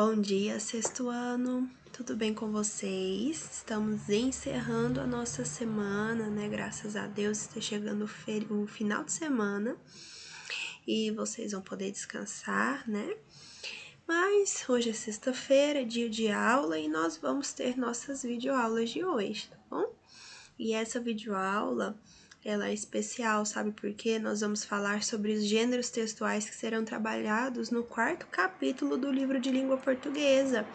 Bom dia, sexto ano, tudo bem com vocês? Estamos encerrando a nossa semana, né? Graças a Deus está chegando o final de semana e vocês vão poder descansar, né? Mas hoje é sexta-feira, dia de aula e nós vamos ter nossas videoaulas de hoje, tá bom? E essa videoaula, ela é especial, sabe por quê? Nós vamos falar sobre os gêneros textuais que serão trabalhados no quarto capítulo do livro de língua portuguesa.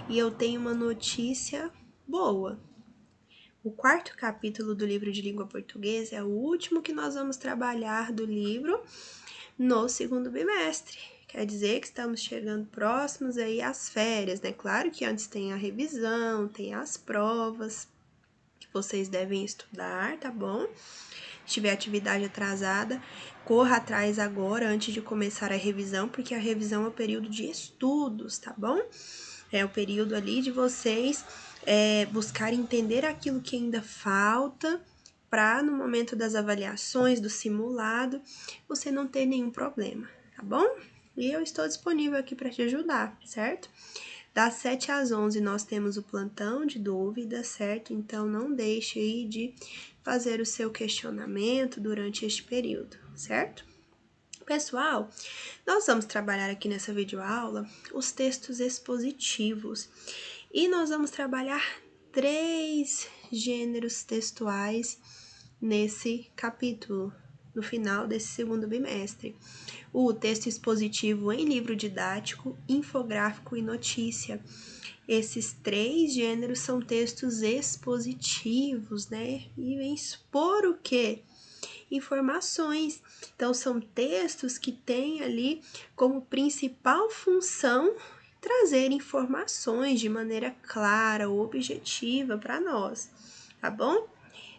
E eu tenho uma notícia boa. O quarto capítulo do livro de língua portuguesa é o último que nós vamos trabalhar do livro no segundo bimestre. Quer dizer que estamos chegando próximos aí às férias, né? Claro que antes tem a revisão, tem as provas que vocês devem estudar, tá bom? Se tiver atividade atrasada, corra atrás agora antes de começar a revisão, porque a revisão é o período de estudos, tá bom? É o período ali de vocês buscar entender aquilo que ainda falta para no momento das avaliações, do simulado, você não ter nenhum problema, tá bom? E eu estou disponível aqui para te ajudar, certo? Das 7 às 11 nós temos o plantão de dúvidas, certo? Então não deixe aí de fazer o seu questionamento durante este período, certo? Pessoal, nós vamos trabalhar aqui nessa videoaula os textos expositivos e nós vamos trabalhar 3 gêneros textuais nesse capítulo, no final desse segundo bimestre. O texto expositivo em livro didático, infográfico e notícia. Esses 3 gêneros são textos expositivos, né? E vem expor o quê? Informações. Então, são textos que têm ali como principal função trazer informações de maneira clara, objetiva para nós, tá bom?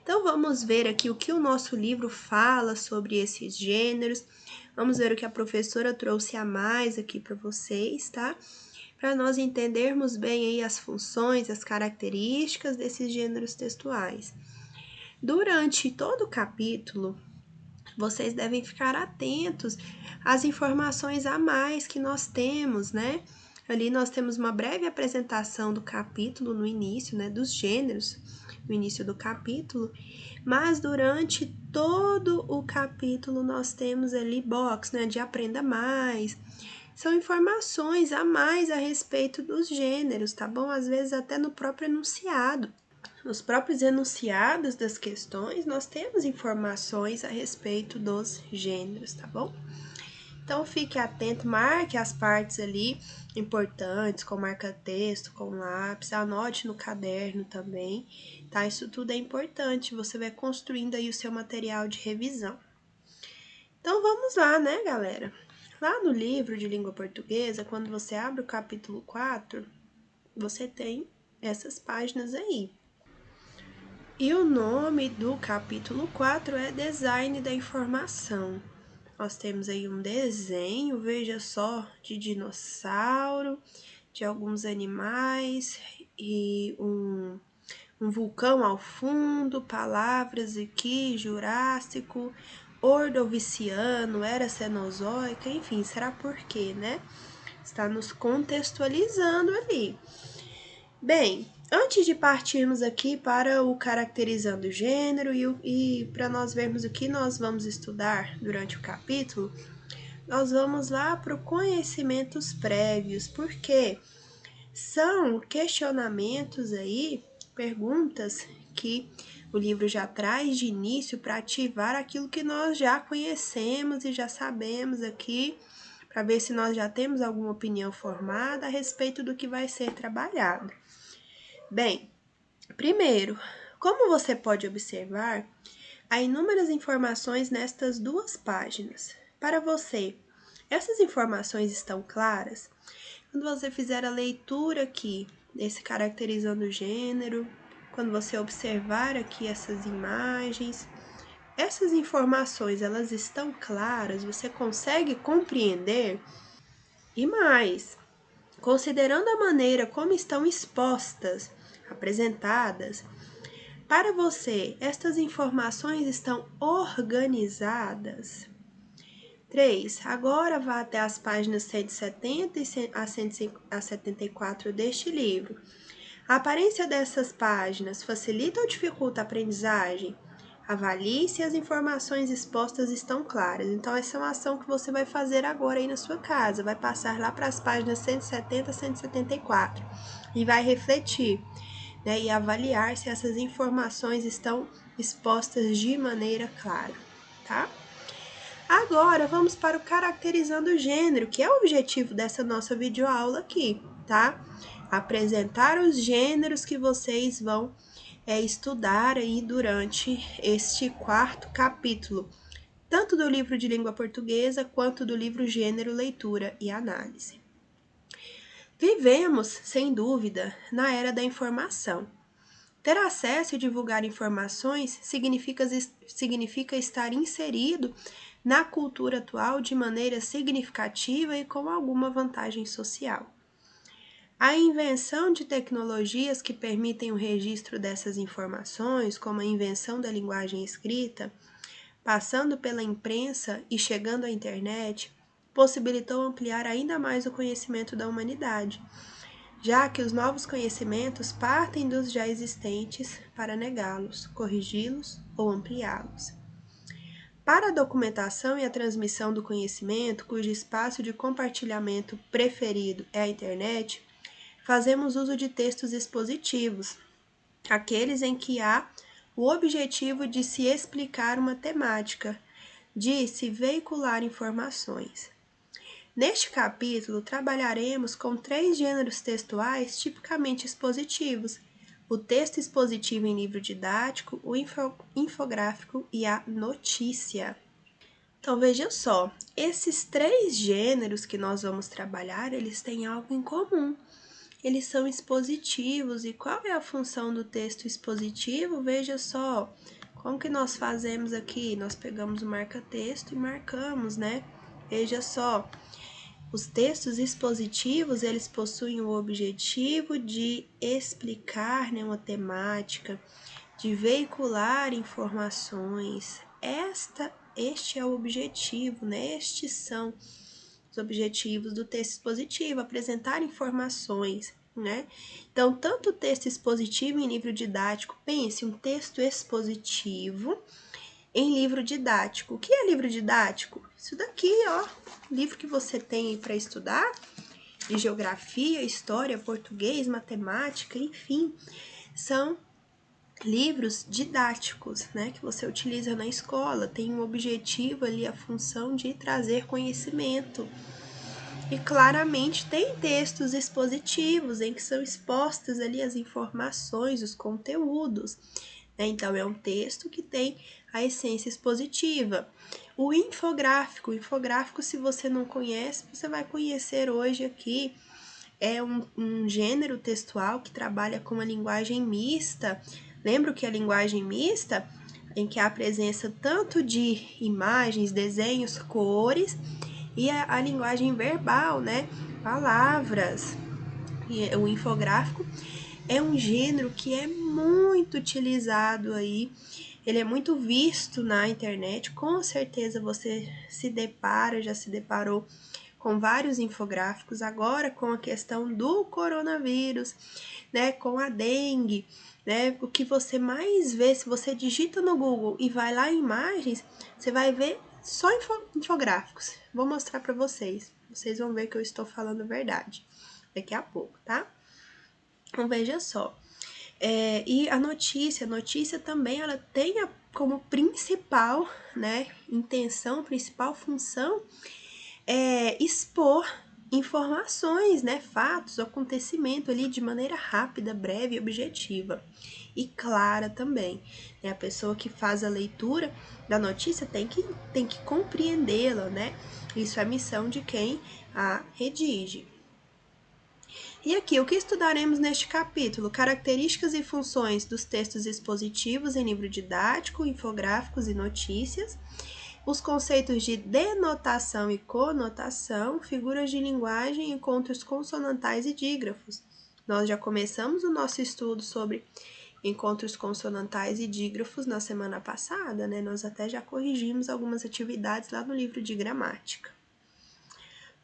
Então, vamos ver aqui o que o nosso livro fala sobre esses gêneros. Vamos ver o que a professora trouxe a mais aqui para vocês, tá? Para nós entendermos bem aí as funções, as características desses gêneros textuais. Durante todo o capítulo, vocês devem ficar atentos às informações a mais que nós temos, né? Ali nós temos uma breve apresentação do capítulo no início, né? Dos gêneros, no início do capítulo, mas durante todo o capítulo nós temos ali box, né? De aprenda mais. São informações a mais a respeito dos gêneros, tá bom? Às vezes até no próprio enunciado. Nos próprios enunciados das questões, nós temos informações a respeito dos gêneros, tá bom? Então, fique atento, marque as partes ali importantes, com marca-texto, com lápis, anote no caderno também, tá? Isso tudo é importante, você vai construindo aí o seu material de revisão. Então, vamos lá, né, galera? Lá no livro de língua portuguesa, quando você abre o capítulo 4, você tem essas páginas aí. E o nome do capítulo 4 é Design da Informação. Nós temos aí um desenho, veja só, de dinossauro, de alguns animais e um vulcão ao fundo, palavras aqui, Jurássico, Ordoviciano, Era Cenozoica, enfim, será por quê, né? Está nos contextualizando ali. Bem, antes de partirmos aqui para o caracterizando o gênero e para nós vermos o que nós vamos estudar durante o capítulo, nós vamos lá para o conhecimentos prévios, porque são questionamentos aí, perguntas que o livro já traz de início para ativar aquilo que nós já conhecemos e já sabemos aqui, para ver se nós já temos alguma opinião formada a respeito do que vai ser trabalhado. Bem, primeiro, como você pode observar, há inúmeras informações nestas 2 páginas. Para você, essas informações estão claras? Quando você fizer a leitura aqui desse caracterizando o gênero, quando você observar aqui essas imagens, essas informações, elas estão claras? Você consegue compreender? E mais, considerando a maneira como estão expostas, apresentadas, para você, estas informações estão organizadas? 3. Agora vá até as páginas 170 a 174 deste livro. A aparência dessas páginas facilita ou dificulta a aprendizagem? Avalie se as informações expostas estão claras. Então, essa é uma ação que você vai fazer agora aí na sua casa. Vai passar lá para as páginas 170 a 174 e vai refletir, né, e avaliar se essas informações estão expostas de maneira clara, tá? Agora, vamos para o caracterizando o gênero, que é o objetivo dessa nossa videoaula aqui, tá? Apresentar os gêneros que vocês vão estudar aí durante este 4º capítulo, tanto do livro de língua portuguesa quanto do livro Gênero, Leitura e Análise. Vivemos, sem dúvida, na era da informação. Ter acesso e divulgar informações significa estar inserido na cultura atual de maneira significativa e com alguma vantagem social. A invenção de tecnologias que permitem o registro dessas informações, como a invenção da linguagem escrita, passando pela imprensa e chegando à internet, possibilitou ampliar ainda mais o conhecimento da humanidade, já que os novos conhecimentos partem dos já existentes para negá-los, corrigi-los ou ampliá-los. Para a documentação e a transmissão do conhecimento, cujo espaço de compartilhamento preferido é a internet, fazemos uso de textos expositivos, aqueles em que há o objetivo de se explicar uma temática, de se veicular informações. Neste capítulo, trabalharemos com 3 gêneros textuais tipicamente expositivos: o texto expositivo em livro didático, o infográfico e a notícia. Então, veja só, esses 3 gêneros que nós vamos trabalhar, eles têm algo em comum. Eles são expositivos. E qual é a função do texto expositivo? Veja só, como que nós fazemos aqui? Nós pegamos o marca-texto e marcamos, né? Veja só, os textos expositivos, eles possuem o objetivo de explicar, né, uma temática, de veicular informações. Este é o objetivo, né? Estes são os objetivos do texto expositivo, apresentar informações, né? Então, tanto o texto expositivo em livro didático, pense, um texto expositivo em livro didático. O que é livro didático? Isso daqui, ó, livro que você tem aí para estudar, de geografia, história, português, matemática, enfim, são livros didáticos, né, que você utiliza na escola, tem um objetivo ali, a função de trazer conhecimento. E claramente tem textos expositivos em que são expostas ali as informações, os conteúdos, né? Então é um texto que tem a essência expositiva. O infográfico, se você não conhece, você vai conhecer hoje aqui. É um gênero textual que trabalha com a linguagem mista. Lembra que a linguagem mista, em que há a presença tanto de imagens, desenhos, cores, e a linguagem verbal, né? Palavras. E o infográfico é um gênero que é muito utilizado aí, ele é muito visto na internet. Com certeza você já se deparou com vários infográficos, agora com a questão do coronavírus, né, com a dengue, né, o que você mais vê, se você digita no Google e vai lá em imagens, você vai ver só infográficos. Vou mostrar para vocês vão ver que eu estou falando a verdade daqui a pouco, tá? Então, veja só. E a notícia também, ela tem como principal, né, intenção, principal função, expor informações, né, fatos, acontecimento ali de maneira rápida, breve e objetiva. E clara também, né? A pessoa que faz a leitura da notícia tem que compreendê-la, né? Isso é a missão de quem a redige. E aqui, o que estudaremos neste capítulo? Características e funções dos textos expositivos em livro didático, infográficos e notícias, os conceitos de denotação e conotação, figuras de linguagem, encontros consonantais e dígrafos. Nós já começamos o nosso estudo sobre encontros consonantais e dígrafos na semana passada, né? Nós até já corrigimos algumas atividades lá no livro de gramática.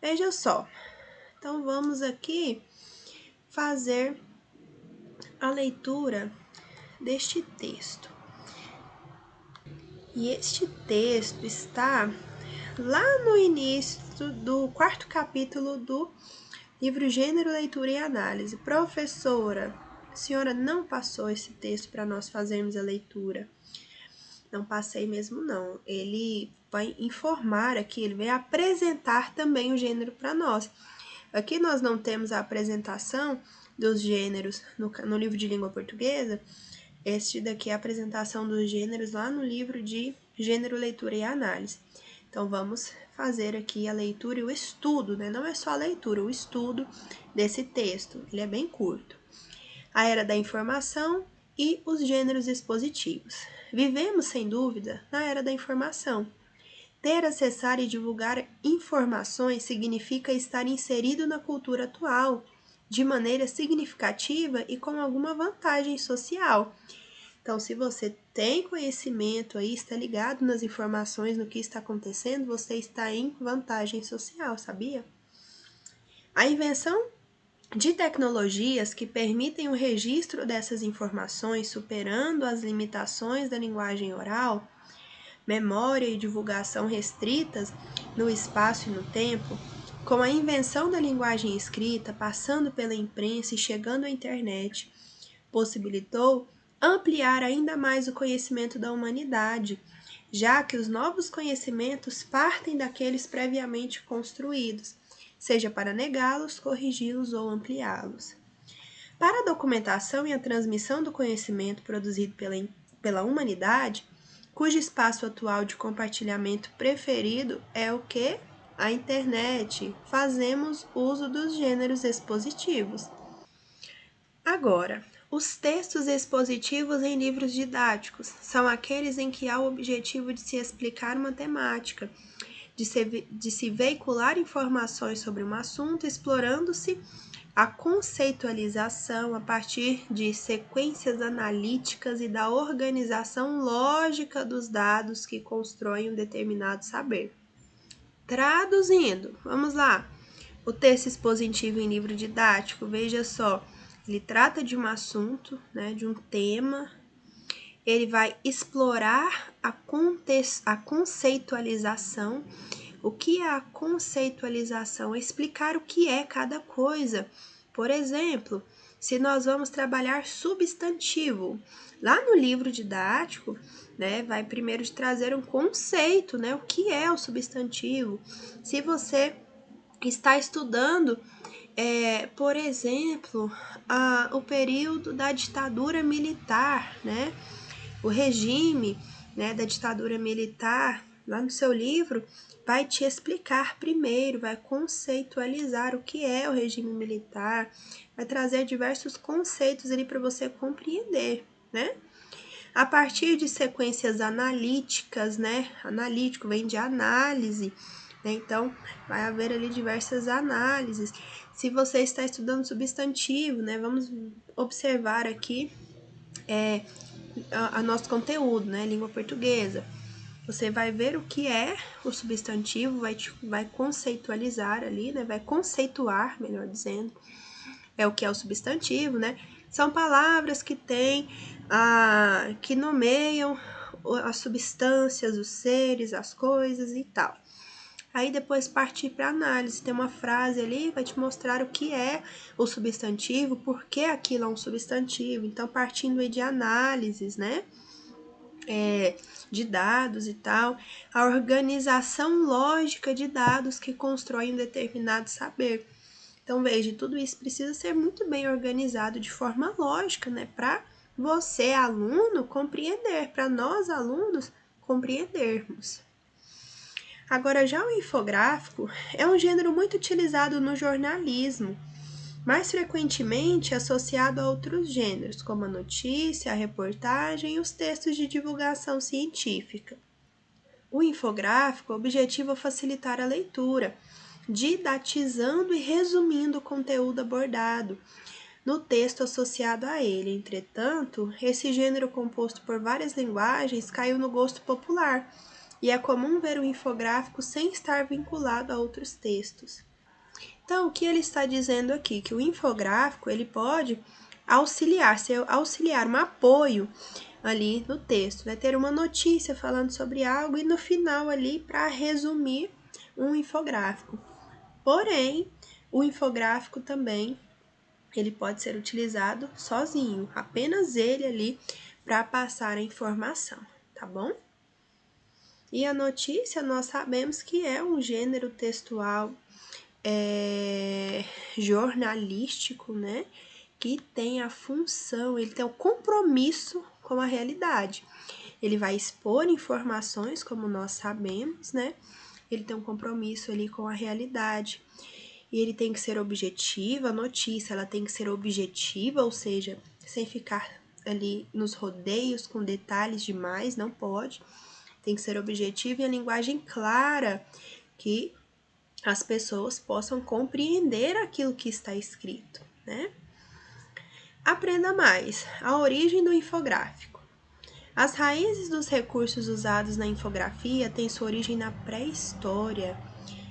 Veja só, então vamos aqui fazer a leitura deste texto. E este texto está lá no início do 4º capítulo do livro Gênero, Leitura e Análise. Professora, a senhora não passou esse texto para nós fazermos a leitura? Não passei mesmo não. Ele vai informar aqui, ele vai apresentar também o gênero para nós. Aqui nós não temos a apresentação dos gêneros no livro de língua portuguesa. Este daqui é a apresentação dos gêneros lá no livro de Gênero, Leitura e Análise. Então, vamos fazer aqui a leitura e o estudo, né? Não é só a leitura, o estudo desse texto. Ele é bem curto. A era da informação e os gêneros expositivos. Vivemos, sem dúvida, na era da informação. Ter, acessar e divulgar informações significa estar inserido na cultura atual, de maneira significativa e com alguma vantagem social. Então, se você tem conhecimento aí, está ligado nas informações, no que está acontecendo, você está em vantagem social, sabia? A invenção de tecnologias que permitem o registro dessas informações, superando as limitações da linguagem oral, memória e divulgação restritas no espaço e no tempo, com a invenção da linguagem escrita, passando pela imprensa e chegando à internet, possibilitou ampliar ainda mais o conhecimento da humanidade, já que os novos conhecimentos partem daqueles previamente construídos, seja para negá-los, corrigi-los ou ampliá-los. Para a documentação e a transmissão do conhecimento produzido pela humanidade, cujo espaço atual de compartilhamento preferido é o que? A internet. Fazemos uso dos gêneros expositivos. Agora, os textos expositivos em livros didáticos são aqueles em que há o objetivo de se explicar uma temática, de se veicular informações sobre um assunto, explorando-se a conceitualização a partir de sequências analíticas e da organização lógica dos dados que constroem um determinado saber. Traduzindo, vamos lá. O texto expositivo em livro didático, veja só, ele trata de um assunto, né, de um tema. Ele vai explorar a conceitualização. O que é a conceitualização? É explicar o que é cada coisa. Por exemplo, se nós vamos trabalhar substantivo, lá no livro didático, né, vai primeiro trazer um conceito, né, o que é o substantivo. Se você está estudando, por exemplo, o período da ditadura militar, né, o regime, né, da ditadura militar, lá no seu livro, vai te explicar primeiro, vai conceitualizar o que é o regime militar, vai trazer diversos conceitos ali para você compreender, né? A partir de sequências analíticas, né? Analítico vem de análise, né? Então, vai haver ali diversas análises. Se você está estudando substantivo, né? Vamos observar aqui a nosso conteúdo, né? Língua portuguesa. Você vai ver o que é o substantivo, vai conceitualizar ali, né? Vai conceituar, melhor dizendo, o que é o substantivo, né? São palavras que que nomeiam as substâncias, os seres, as coisas e tal. Aí depois partir para análise, tem uma frase ali, vai te mostrar o que é o substantivo, por que aquilo é um substantivo. Então, partindo aí de análises, né? De dados e tal, a organização lógica de dados que constrói um determinado saber. Então, veja, tudo isso precisa ser muito bem organizado de forma lógica, né? Para você, aluno, compreender, para nós, alunos, compreendermos. Agora, já o infográfico é um gênero muito utilizado no jornalismo, mais frequentemente associado a outros gêneros, como a notícia, a reportagem e os textos de divulgação científica. O infográfico objetiva facilitar a leitura, didatizando e resumindo o conteúdo abordado, no texto associado a ele. Entretanto, esse gênero composto por várias linguagens caiu no gosto popular, e é comum ver o infográfico sem estar vinculado a outros textos. Então, o que ele está dizendo aqui? Que o infográfico ele pode auxiliar um apoio ali no texto. Vai ter uma notícia falando sobre algo e no final ali, para resumir, um infográfico. Porém, o infográfico também ele pode ser utilizado sozinho, apenas ele ali para passar a informação, tá bom? E a notícia nós sabemos que é um gênero textual jornalístico, né? Que tem a função, ele tem o compromisso com a realidade. Ele vai expor informações, como nós sabemos, né? Ele tem um compromisso ali com a realidade. E ele tem que ser objetivo, a notícia ela tem que ser objetiva, ou seja, sem ficar ali nos rodeios com detalhes demais, não pode. Tem que ser objetivo e a linguagem clara, que as pessoas possam compreender aquilo que está escrito, né? Aprenda mais. A origem do infográfico. As raízes dos recursos usados na infografia têm sua origem na pré-história.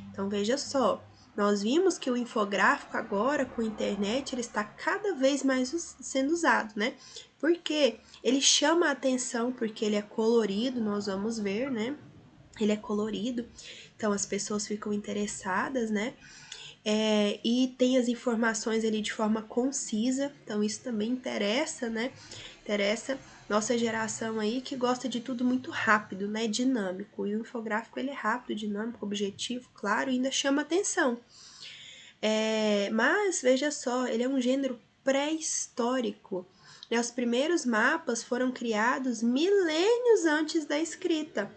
Então, veja só, nós vimos que o infográfico agora, com a internet, ele está cada vez mais sendo usado, né? Porque ele chama a atenção, porque ele é colorido, nós vamos ver, né? Ele é colorido, então as pessoas ficam interessadas, né? E tem as informações ali de forma concisa, então isso também interessa, né? Interessa nossa geração aí que gosta de tudo muito rápido, né? Dinâmico. E o infográfico ele é rápido, dinâmico, objetivo, claro, e ainda chama atenção. Mas veja só, ele é um gênero pré-histórico. Né? Os primeiros mapas foram criados milênios antes da escrita.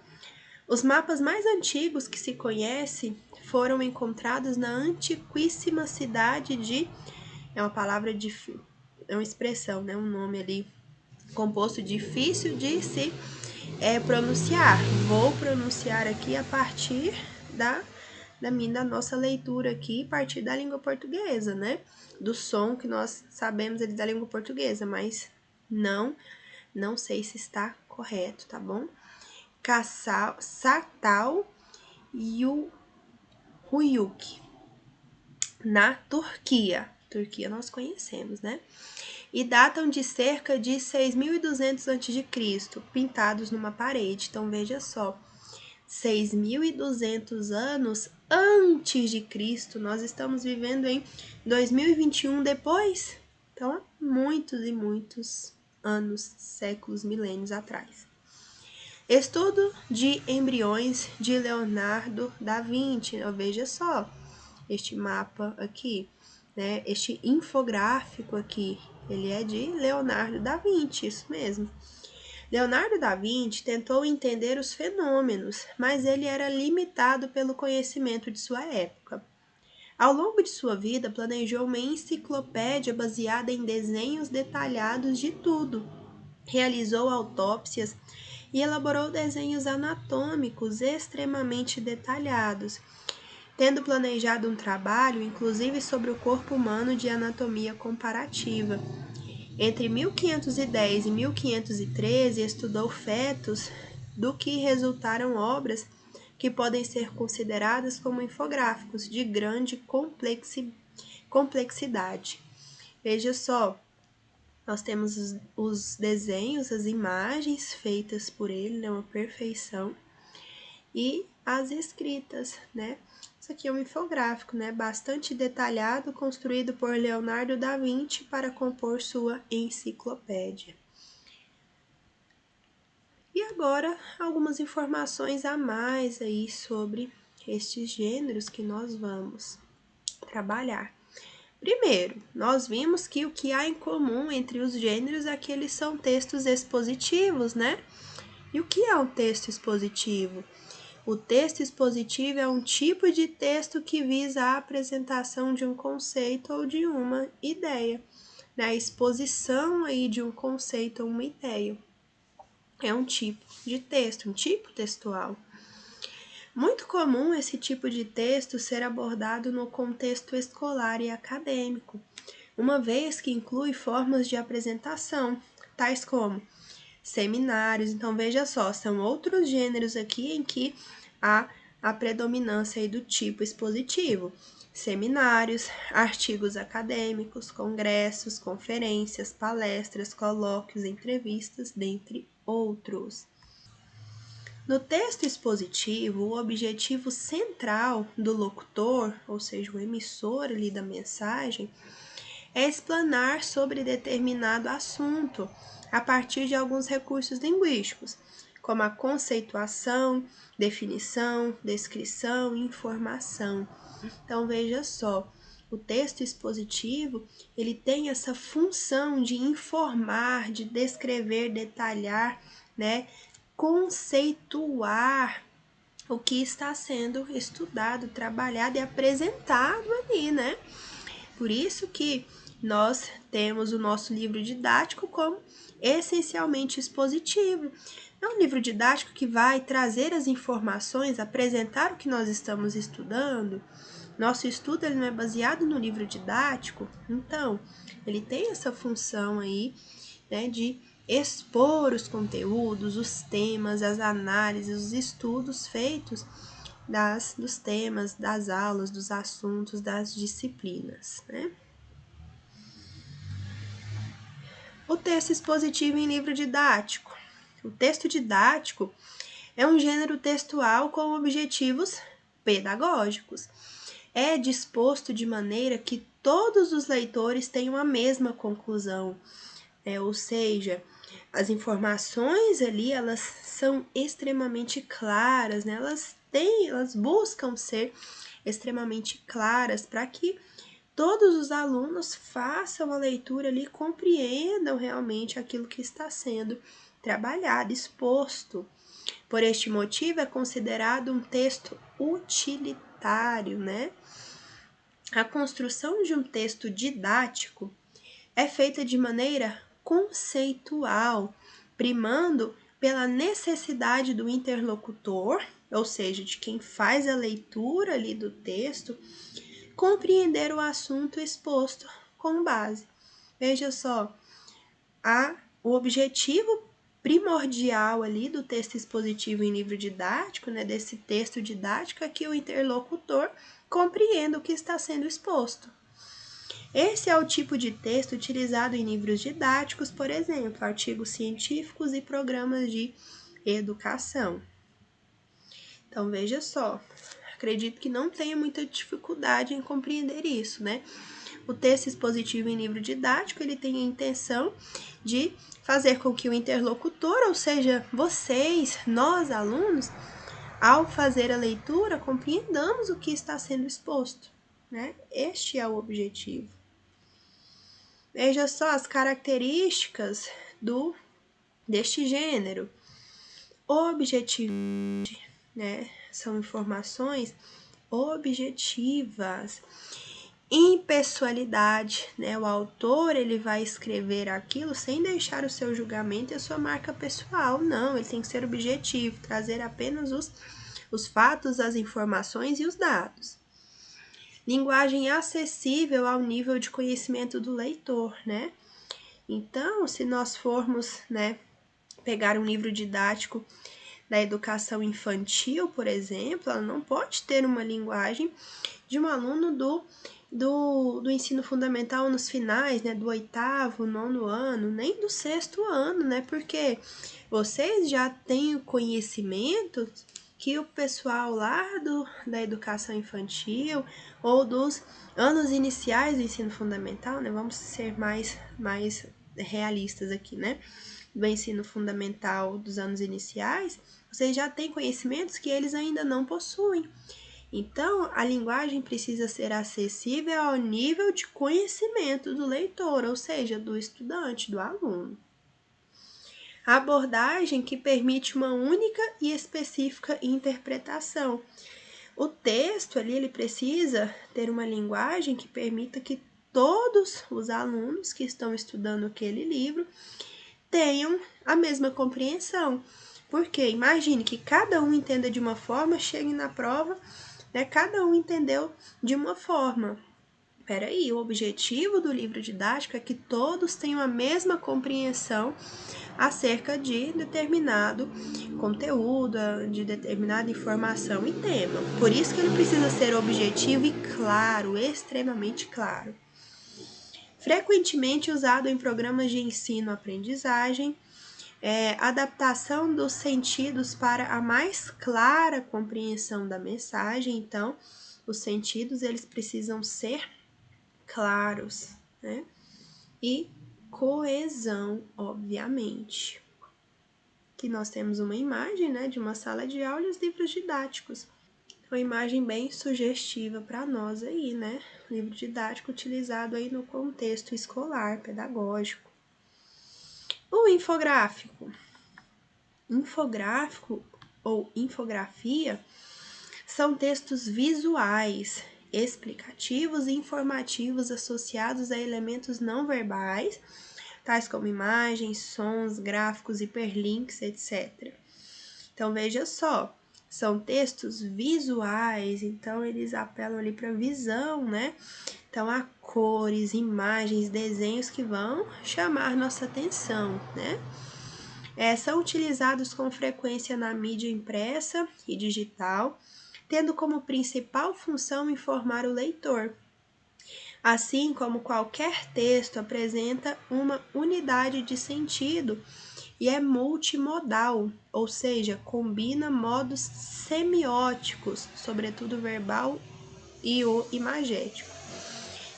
Os mapas mais antigos que se conhece foram encontrados na antiquíssima cidade de... É uma palavra difícil, é uma expressão, né? Um nome ali composto difícil de se pronunciar. Vou pronunciar aqui a partir da nossa leitura aqui, a partir da língua portuguesa, né? Do som que nós sabemos ali da língua portuguesa, mas não sei se está correto, tá bom? Sartal e o Huyuk, na Turquia. Turquia nós conhecemos, né? E datam de cerca de 6.200 a.C., pintados numa parede. Então, veja só, 6.200 anos antes de Cristo, nós estamos vivendo em 2021 depois. Então, há muitos e muitos anos, séculos, milênios atrás. Estudo de embriões de Leonardo da Vinci. Veja só, este mapa aqui, né? Este infográfico aqui, ele é de Leonardo da Vinci, isso mesmo. Leonardo da Vinci tentou entender os fenômenos, mas ele era limitado pelo conhecimento de sua época. Ao longo de sua vida, planejou uma enciclopédia baseada em desenhos detalhados de tudo. Realizou autópsias e elaborou desenhos anatômicos extremamente detalhados, tendo planejado um trabalho, inclusive sobre o corpo humano de anatomia comparativa. Entre 1510 e 1513, estudou fetos do que resultaram obras que podem ser consideradas como infográficos de grande complexidade. Veja só, nós temos os desenhos, as imagens feitas por ele, né, uma perfeição, e as escritas, né? Isso aqui é um infográfico, né, bastante detalhado, construído por Leonardo da Vinci para compor sua enciclopédia. E agora, algumas informações a mais aí sobre estes gêneros que nós vamos trabalhar. Primeiro, nós vimos que o que há em comum entre os gêneros é que eles são textos expositivos, né? E o que é um texto expositivo? O texto expositivo é um tipo de texto que visa a apresentação de um conceito ou de uma ideia, né? A exposição aí de um conceito ou uma ideia. É um tipo de texto, um tipo textual. Muito comum esse tipo de texto ser abordado no contexto escolar e acadêmico, uma vez que inclui formas de apresentação, tais como seminários. Então, veja só, são outros gêneros aqui em que há a predominância aí do tipo expositivo. Seminários, artigos acadêmicos, congressos, conferências, palestras, colóquios, entrevistas, dentre outros. No texto expositivo, o objetivo central do locutor, ou seja, o emissor ali da mensagem, é explanar sobre determinado assunto a partir de alguns recursos linguísticos, como a conceituação, definição, descrição e informação. Então, veja só, o texto expositivo, ele tem essa função de informar, de descrever, detalhar, né, conceituar o que está sendo estudado, trabalhado e apresentado ali, né? Por isso que nós temos o nosso livro didático como essencialmente expositivo. É um livro didático que vai trazer as informações, apresentar o que nós estamos estudando. Nosso estudo ele não é baseado no livro didático, então ele tem essa função aí, né, de expor os conteúdos, os temas, as análises, os estudos feitos dos temas, das aulas, dos assuntos, das disciplinas, né? O texto expositivo em livro didático. O texto didático é um gênero textual com objetivos pedagógicos. É disposto de maneira que todos os leitores tenham a mesma conclusão, ou seja, as informações ali, elas são extremamente claras, né? Elas buscam ser extremamente claras para que todos os alunos façam a leitura ali, compreendam realmente aquilo que está sendo trabalhado, exposto. Por este motivo, é considerado um texto utilitário, né? A construção de um texto didático é feita de maneira conceitual, primando pela necessidade do interlocutor, ou seja, de quem faz a leitura ali do texto, compreender o assunto exposto como base. Veja só, o objetivo primordial ali do texto expositivo em livro didático, né, desse texto didático, é que o interlocutor compreenda o que está sendo exposto. Esse é o tipo de texto utilizado em livros didáticos, por exemplo, artigos científicos e programas de educação. Então, veja só, acredito que não tenha muita dificuldade em compreender isso, né? O texto expositivo em livro didático, ele tem a intenção de fazer com que o interlocutor, ou seja, vocês, nós alunos, ao fazer a leitura, compreendamos o que está sendo exposto, né? Este é o objetivo. Veja só as características deste gênero. Objetivo, né? São informações objetivas. Impessoalidade, né? O autor ele vai escrever aquilo sem deixar o seu julgamento e a sua marca pessoal. Não, ele tem que ser objetivo, trazer apenas os fatos, as informações e os dados. Linguagem acessível ao nível de conhecimento do leitor, né? Então, se nós formos, né, pegar um livro didático da educação infantil, por exemplo, ela não pode ter uma linguagem de um aluno do ensino fundamental nos finais, né, do 8º, 9º ano, nem do 6º ano, né, porque vocês já têm o conhecimento que o pessoal lá da educação infantil ou dos anos iniciais do ensino fundamental, né, vamos ser mais realistas aqui, né, do ensino fundamental dos anos iniciais, vocês já têm conhecimentos que eles ainda não possuem. Então, a linguagem precisa ser acessível ao nível de conhecimento do leitor, ou seja, do estudante, do aluno. A abordagem que permite uma única e específica interpretação. O texto ali, ele precisa ter uma linguagem que permita que todos os alunos que estão estudando aquele livro tenham a mesma compreensão. Porque imagine que cada um entenda de uma forma, chegue na prova, né, cada um entendeu de uma forma. Peraí, o objetivo do livro didático é que todos tenham a mesma compreensão acerca de determinado conteúdo, de determinada informação e tema. Por isso que ele precisa ser objetivo e claro, extremamente claro. Frequentemente usado em programas de ensino-aprendizagem, adaptação dos sentidos para a mais clara compreensão da mensagem. Então, os sentidos eles precisam ser claros, né? E coesão, obviamente. Que nós temos uma imagem, né, de uma sala de aula e os livros didáticos. Uma imagem bem sugestiva para nós aí, né? Livro didático utilizado aí no contexto escolar, pedagógico. O infográfico. Infográfico ou infografia são textos visuais, explicativos e informativos associados a elementos não verbais, tais como imagens, sons, gráficos, hiperlinks, etc. Então, veja só, são textos visuais, então eles apelam ali para a visão, né? Então, há cores, imagens, desenhos que vão chamar nossa atenção, né? São utilizados com frequência na mídia impressa e digital, tendo como principal função informar o leitor. Assim como qualquer texto apresenta uma unidade de sentido e é multimodal, ou seja, combina modos semióticos, sobretudo verbal e o imagético.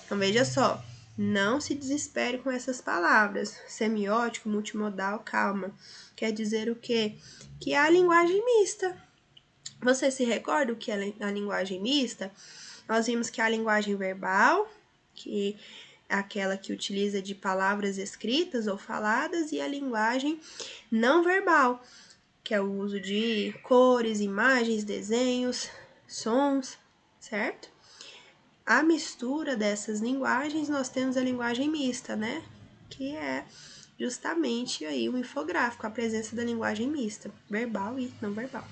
Então veja só, não se desespere com essas palavras. Semiótico, multimodal, calma. Quer dizer o quê? Que é a linguagem mista. Você se recorda o que é a linguagem mista? Nós vimos que a linguagem verbal, que é aquela que utiliza de palavras escritas ou faladas, e a linguagem não verbal, que é o uso de cores, imagens, desenhos, sons, certo? A mistura dessas linguagens, nós temos a linguagem mista, né? Que é justamente aí um infográfico, a presença da linguagem mista, verbal e não verbal.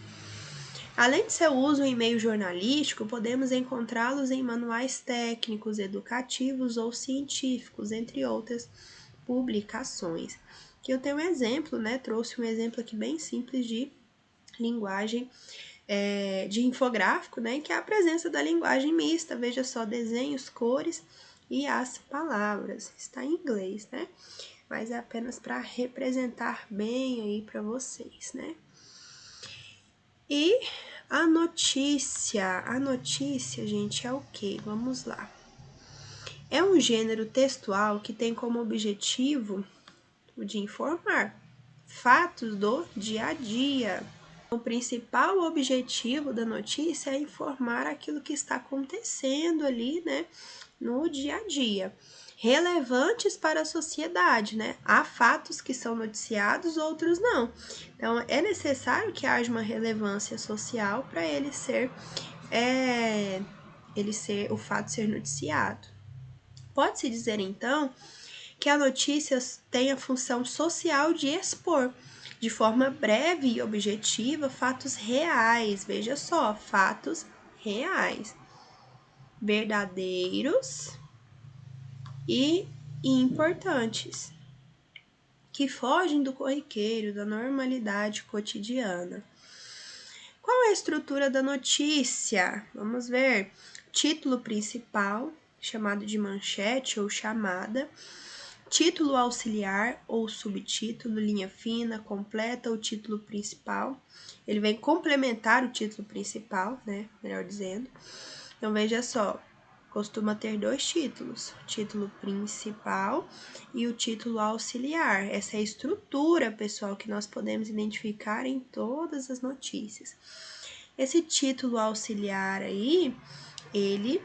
Além de seu uso em meio jornalístico, podemos encontrá-los em manuais técnicos, educativos ou científicos, entre outras publicações. Aqui eu tenho um exemplo, né? Trouxe um exemplo aqui bem simples de linguagem de infográfico, né? Que é a presença da linguagem mista. Veja só, desenhos, cores e as palavras. Está em inglês, né? Mas é apenas para representar bem aí para vocês, né? E a notícia, gente, é o quê? Vamos lá. É um gênero textual que tem como objetivo o de informar fatos do dia a dia. O principal objetivo da notícia é informar aquilo que está acontecendo ali, né, no dia a dia, relevantes para a sociedade, né? Há fatos que são noticiados, outros não. Então, é necessário que haja uma relevância social para o fato ser noticiado. Pode-se dizer, então, que a notícia tem a função social de expor, de forma breve e objetiva, fatos reais. Veja só, fatos reais, verdadeiros e importantes, que fogem do corriqueiro, da normalidade cotidiana. Qual é a estrutura da notícia? Vamos ver. Título principal, chamado de manchete ou chamada. Título auxiliar ou subtítulo, linha fina, completa o título principal. Ele vem complementar o título principal, né? Melhor dizendo. Então, veja só, costuma ter dois títulos, o título principal e o título auxiliar. Essa é a estrutura, pessoal, que nós podemos identificar em todas as notícias. Esse título auxiliar aí, ele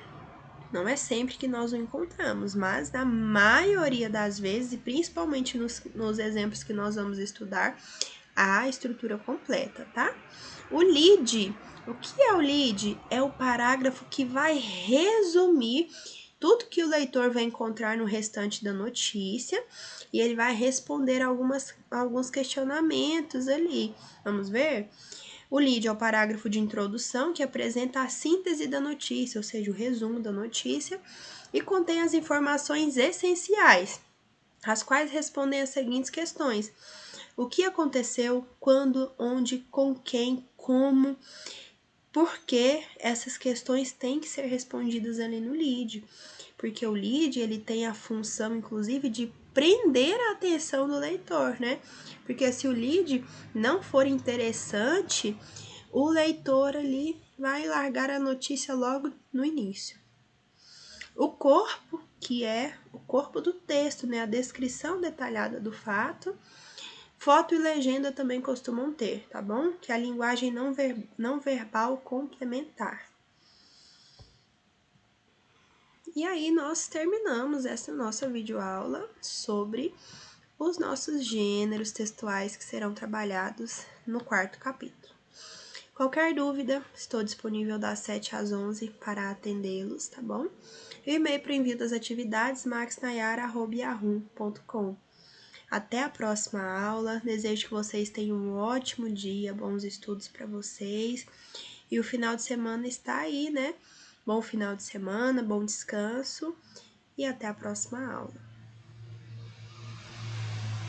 não é sempre que nós o encontramos, mas na maioria das vezes, e principalmente nos exemplos que nós vamos estudar, a estrutura completa, tá? O lead, o que é o lead? É o parágrafo que vai resumir tudo que o leitor vai encontrar no restante da notícia e ele vai responder alguns questionamentos ali. Vamos ver? O lead é o parágrafo de introdução que apresenta a síntese da notícia, ou seja, o resumo da notícia, e contém as informações essenciais, as quais respondem as seguintes questões: o que aconteceu, quando, onde, com quem, como, por que. Essas questões têm que ser respondidas ali no lead, porque o lead ele tem a função, inclusive, de prender a atenção do leitor, né? Porque se o lead não for interessante, o leitor ali vai largar a notícia logo no início. O corpo, que é o corpo do texto, né? A descrição detalhada do fato. Foto e legenda também costumam ter, tá bom? Que é a linguagem não verbal complementar. E aí nós terminamos essa nossa videoaula sobre os nossos gêneros textuais que serão trabalhados no 4º capítulo. Qualquer dúvida, estou disponível das 7 às 11 para atendê-los, tá bom? E o e-mail para o envio das atividades, maxnayara@yahoo.com. Até a próxima aula, desejo que vocês tenham um ótimo dia, bons estudos para vocês. E o final de semana está aí, né? Bom final de semana, bom descanso e até a próxima aula.